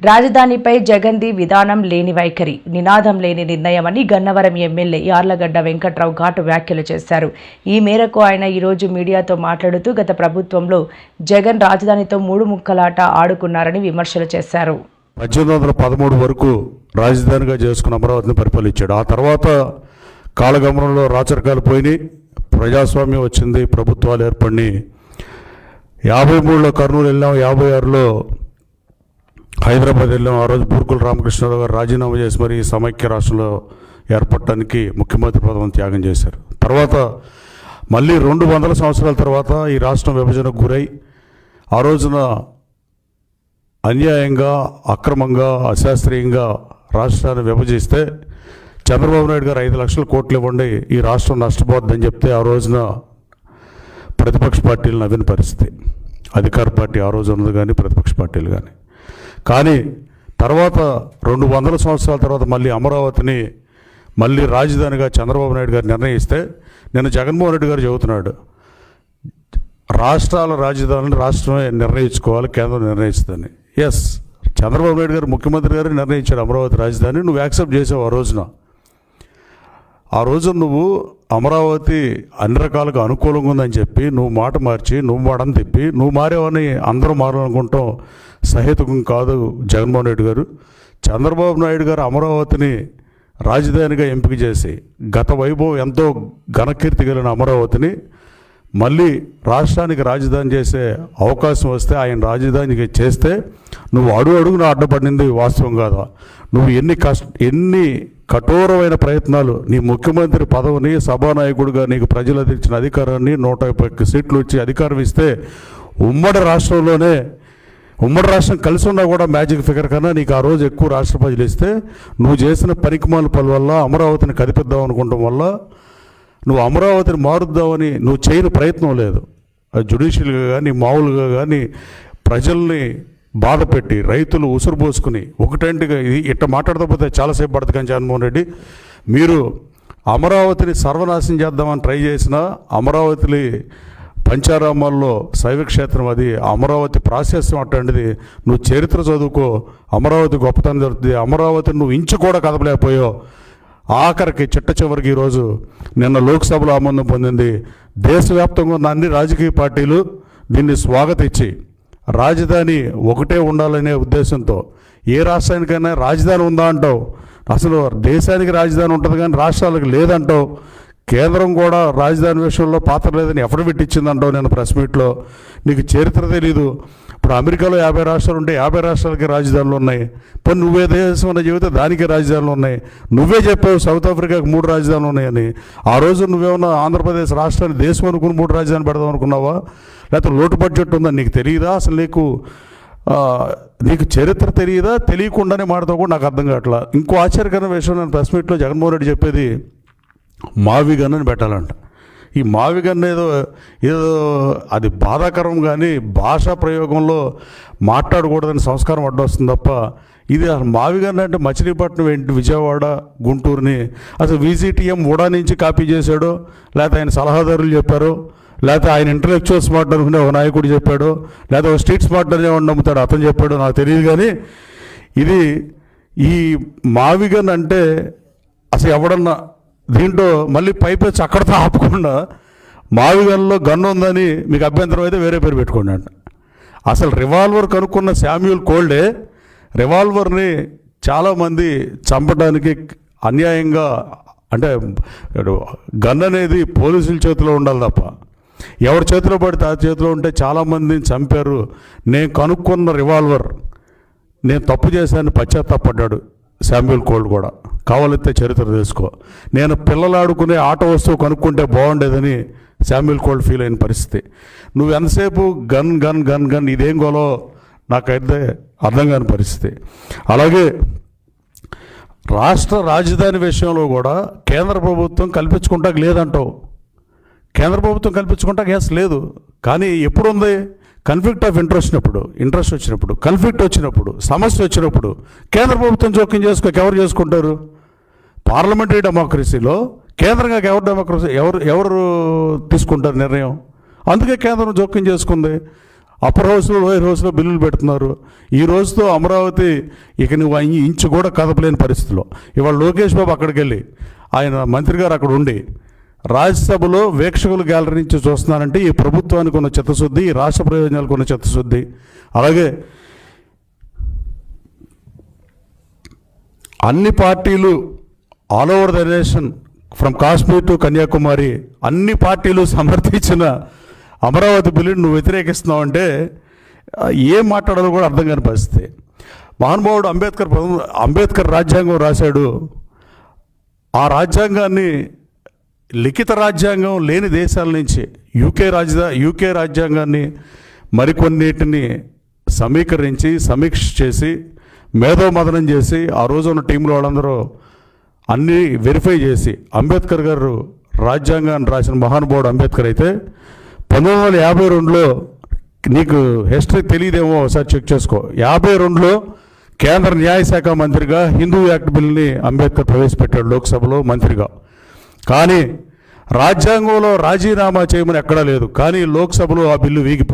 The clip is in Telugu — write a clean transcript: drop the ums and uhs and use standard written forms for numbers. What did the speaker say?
రాజధానిపై జగన్ది విధానం లేని వైఖరి, నినాదం లేని నిర్ణయమని గన్నవరం ఎమ్మెల్యే యార్లగడ్డ వెంకట్రావు ఘాటు వ్యాఖ్యలు చేశారు. ఈ మేరకు ఆయన ఈరోజు మీడియాతో మాట్లాడుతూ గత ప్రభుత్వంలో జగన్ రాజధానితో మూడు ముక్కలాట ఆడుకున్నారని విమర్శలు చేశారు. 1813 వరకు రాజధానిగా చేసుకున్న అమరావతిని పరిపాలించాడు. ఆ తర్వాత కాలగమనంలో రాచరికాలు పోయినాయి, ప్రజాస్వామ్యం వచ్చింది, ప్రభుత్వాలు ఏర్పడి 53లో కర్నూలు వెళ్ళాం, 56లో హైదరాబాద్ వెళ్ళాం. ఆ రోజు బూర్గుల రామకృష్ణరావు గారు రాజీనామా చేసి మరి సమైక్య రాష్ట్రంలో ఏర్పడటానికి ముఖ్యమంత్రి పదవిని త్యాగం చేశారు. తర్వాత మళ్ళీ 200 సంవత్సరాల తర్వాత ఈ రాష్ట్రం విభజనకు గురై ఆ రోజున అన్యాయంగా, అక్రమంగా, అశాస్త్రీయంగా రాష్ట్రాన్ని విభజిస్తే చంద్రబాబు నాయుడు గారు 5 లక్షల కోట్లు ఇవ్వండి, ఈ రాష్ట్రం నష్టపోద్దని చెప్తే ఆ రోజున ప్రతిపక్ష పార్టీలు నవ్విన పరిస్థితి. అధికార పార్టీ ఆ రోజు ఉన్నది కానీ ప్రతిపక్ష పార్టీలు కానీ తర్వాత 200 సంవత్సరాల తర్వాత మళ్ళీ అమరావతిని మళ్ళీ రాజధానిగా చంద్రబాబు నాయుడు గారు నిర్ణయిస్తే నిన్న జగన్మోహన్ రెడ్డి గారు చెబుతున్నాడు, రాష్ట్రాల రాజధానిని రాష్ట్రమే నిర్ణయించుకోవాలి, కేంద్రం నిర్ణయిస్తుందని. ఎస్, చంద్రబాబు నాయుడు గారు ముఖ్యమంత్రి గారు నిర్ణయించాడు అమరావతి రాజధాని. నువ్వు యాక్సెప్ట్ చేసావు. ఆ రోజు నువ్వు అమరావతి అన్ని రకాలుగా అనుకూలంగా ఉందని చెప్పి నువ్వు మాట మార్చి నువ్వు మాటను తిప్పి నువ్వు మారేవని అందరూ మారాలనుకుంటాం సహేతుకం కాదు. జగన్మోహన్ రెడ్డి గారు, చంద్రబాబు నాయుడు గారు అమరావతిని రాజధానిగా ఎంపిక చేసి గత వైభవం ఎంతో ఘనకీర్తి కలిగిన అమరావతిని మళ్ళీ రాష్ట్రానికి రాజధాని చేసే అవకాశం వస్తే ఆయన రాజధానికి చేస్తే నువ్వు అడుగున అడ్డపడింది వాస్తవం కాదా? నువ్వు ఎన్ని కఠోరమైన ప్రయత్నాలు, నీ ముఖ్యమంత్రి పదవిని, సభానాయకుడిగా నీకు ప్రజలు ఇచ్చిన అధికారాన్ని 151 సీట్లు వచ్చి అధికారం ఇస్తే ఉమ్మడి రాష్ట్రం కలిసి ఉన్నా కూడా మ్యాజిక్ ఫిగర్ కన్నా నీకు ఆ రోజు ఎక్కువ రాష్ట్ర ప్రజలు ఇస్తే నువ్వు చేసిన పనికిమాల పనుల వల్ల అమరావతిని కదిపిద్దాం అనుకోవడం వల్ల నువ్వు అమరావతిని మారుద్దామని నువ్వు చేయని ప్రయత్నం లేదు. జ్యుడిషియల్గా కానీ మామూలుగా కానీ ప్రజల్ని బాధ పెట్టి రైతులు ఉసురు పోసుకుని ఒకటంటిగా ఇట్లా మాట్లాడకపోతే చాలాసేపు పడుతుంది. కానీ జగన్మోహన్ రెడ్డి, మీరు అమరావతిని సర్వనాశనం చేద్దామని ట్రై చేసిన అమరావతి పంచారామాల్లో శైవక్షేత్రం అది, అమరావతి ప్రాశస్యం అట్లాంటిది. నువ్వు చరిత్ర చదువుకో, అమరావతి గొప్పతనం జరుగుతుంది. అమరావతిని నువ్వు ఇంచు కూడా కదపలేకపోయావు. ఆఖరికి చివరికి ఈరోజు నిన్న లోక్సభలో ఆమోదం పొందింది. దేశవ్యాప్తంగా ఉన్న అన్ని రాజకీయ పార్టీలు దీన్ని స్వాగతించి రాజధాని ఒకటే ఉండాలనే ఉద్దేశంతో, ఏ రాష్ట్రానికైనా రాజధాని ఉందా అంటావు, అసలు దేశానికి రాజధాని ఉంటుంది కానీ రాష్ట్రాలకు లేదంటావు. కేంద్రం కూడా రాజధాని విషయంలో పాత్ర లేదని ఎఫిడవిట్ ఇచ్చిందంటావు నేను ప్రెస్ మీట్లో. నీకు చరిత్ర తెలీదు. ఇప్పుడు అమెరికాలో 50 రాష్ట్రాలు ఉంటే 50 రాష్ట్రాలకి రాజధానులు ఉన్నాయి. పోనీ నువ్వే దేశం అన్న చెబితే దానికి రాజధానులు ఉన్నాయి. నువ్వే చెప్పావు సౌత్ ఆఫ్రికాకి 3 రాజధానులు ఉన్నాయని. ఆ రోజు నువ్వేమన్నా ఆంధ్రప్రదేశ్ రాష్ట్రాన్ని దేశం అనుకుని 3 రాజధానులు పెడదాం అనుకున్నావా? లేకపోతే లోటు బడ్జెట్ ఉందని నీకు తెలియదా? అసలు నీకు చరిత్ర తెలియదా? తెలియకుండానే మాడతావు కూడా నాకు అర్థం కావట్లా. ఇంకో ఆశ్చర్యకరమైన విషయం, నేను ప్రెస్ మీట్లో జగన్మోహన్ రెడ్డి చెప్పేది మావి గన్నని పెట్టాలంట. ఈ మావి గన్న ఏదో అది బాధాకరం, కానీ భాషా ప్రయోగంలో మాట్లాడకూడదని సంస్కారం అడ్డొస్తుంది తప్ప ఇది అసలు మావి గన్న అంటే మచిలీపట్నం ఏంటి, విజయవాడ, గుంటూరుని అసలు VCTM ఉడా నుంచి కాపీ చేశాడో, లేకపోతే ఆయన సలహాదారులు చెప్పారో, లేకపోతే ఆయన ఇంటలెక్చువల్ స్మార్ట్ అనుకునే ఒక నాయకుడు చెప్పాడో, లేకపోతే ఒక స్ట్రీట్ స్మార్ట్ అనే నమ్ముతాడు అతను చెప్పాడో నాకు తెలియదు. కానీ ఇది ఈ మావి గన్ అంటే అసలు ఎవడన్నా దీంట్లో మళ్ళీ పైపెచ్చి అక్కడితో ఆపకుండా మావిగన్లో గన్ను ఉందని మీకు అభ్యంతరం అయితే వేరే పేరు పెట్టుకోండి అంట. అసలు రివాల్వర్ కనుక్కున్న శామ్యూల్ కోల్డే రివాల్వర్ని చాలామంది చంపడానికి అన్యాయంగా, అంటే గన్ అనేది పోలీసుల చేతిలో ఉండాలి తప్ప ఎవరి చేతిలో పడితే ఆ చేతిలో ఉంటే చాలామందిని చంపారు. నేను కనుక్కున్న రివాల్వర్, నేను తప్పు చేశానని పశ్చాత్తాపడ్డాడు శామ్యూల్ కోల్డ్ కూడా. కావాలంటే చరిత్ర తెలుసుకో. నేను పిల్లలు ఆడుకునే ఆట వస్తువు కనుక్కుంటే బాగుండేదని శామ్యూల్ కోల్డ్ ఫీల్ అయిన పరిస్థితి. నువ్వు ఎంతసేపు గన్ ఇదేం గోలో నాకైతే అర్థం కాని పరిస్థితి. అలాగే రాష్ట్ర రాజధాని విషయంలో కూడా కేంద్ర ప్రభుత్వం కల్పించుకుంటాక లేదంటావు. కేంద్ర ప్రభుత్వం కల్పించుకుంటాక లేదు. కానీ ఎప్పుడుంది? కన్ఫ్లిక్ట్ ఆఫ్ ఇంట్రెస్ట్ వచ్చినప్పుడు, కన్ఫ్లిక్ట్ వచ్చినప్పుడు, సమస్య వచ్చినప్పుడు కేంద్ర ప్రభుత్వం జోక్యం చేసుకోక ఎవరు చేసుకుంటారు? పార్లమెంటరీ డెమోక్రసీలో కేంద్రంగా ఎవరు తీసుకుంటారు నిర్ణయం? అందుకే కేంద్రం జోక్యం చేసుకుంది. అప్పర్ హౌస్లో లోయర్ హౌస్లో బిల్లులు పెడుతున్నారు. ఈ రోజుతో అమరావతి ఇక నువ్వు ఇంచు కూడా కదపలేని పరిస్థితిలో. ఇవాళ లోకేష్ బాబు అక్కడికి వెళ్ళి ఆయన మంత్రి గారు అక్కడ ఉండి రాజ్యసభలో వీక్షకుల గ్యాలరీ నుంచి చూస్తున్నానంటే ఈ ప్రభుత్వానికి ఉన్న చిత్తశుద్ధి, ఈ రాష్ట్ర ప్రయోజనాలకు ఉన్న చిత్తశుద్ధి. అలాగే అన్ని పార్టీలు all over the nation from Kashmir to Kanyakumari అన్ని పార్టీలు సమర్థించిన అమరావతి బిల్లుని నువ్వు వ్యతిరేకిస్తున్నావు అంటే ఏం మాట్లాడాలో కూడా అర్థం కాని పరిస్థితి. మహానుభావుడు అంబేద్కర్ రాజ్యాంగం రాశాడు. ఆ రాజ్యాంగాన్ని లిఖిత రాజ్యాంగం లేని దేశాల నుంచి యూకే రాజ్యాంగాన్ని మరికొన్నిటిని సమీకరించి సమీక్ష చేసి మేధోమథనం చేసి ఆ రోజు ఉన్న టీంలో వాళ్ళందరూ అన్నీ వెరిఫై చేసి అంబేద్కర్ గారు రాజ్యాంగాన్ని రాసిన మహానుభావుడు అంబేద్కర్ అయితే 1952లో నీకు హిస్టరీ తెలియదేమో ఒకసారి చెక్ చేసుకో. 52లో కేంద్ర న్యాయశాఖ మంత్రిగా హిందూ యాక్ట్ బిల్ని అంబేద్కర్ ప్రవేశపెట్టాడు లోక్సభలో మంత్రిగా. కానీ రాజ్యాంగంలో రాజీనామా చేయమని ఎక్కడా లేదు. కానీ లోక్సభలో ఆ బిల్లు వీగిపోయింది.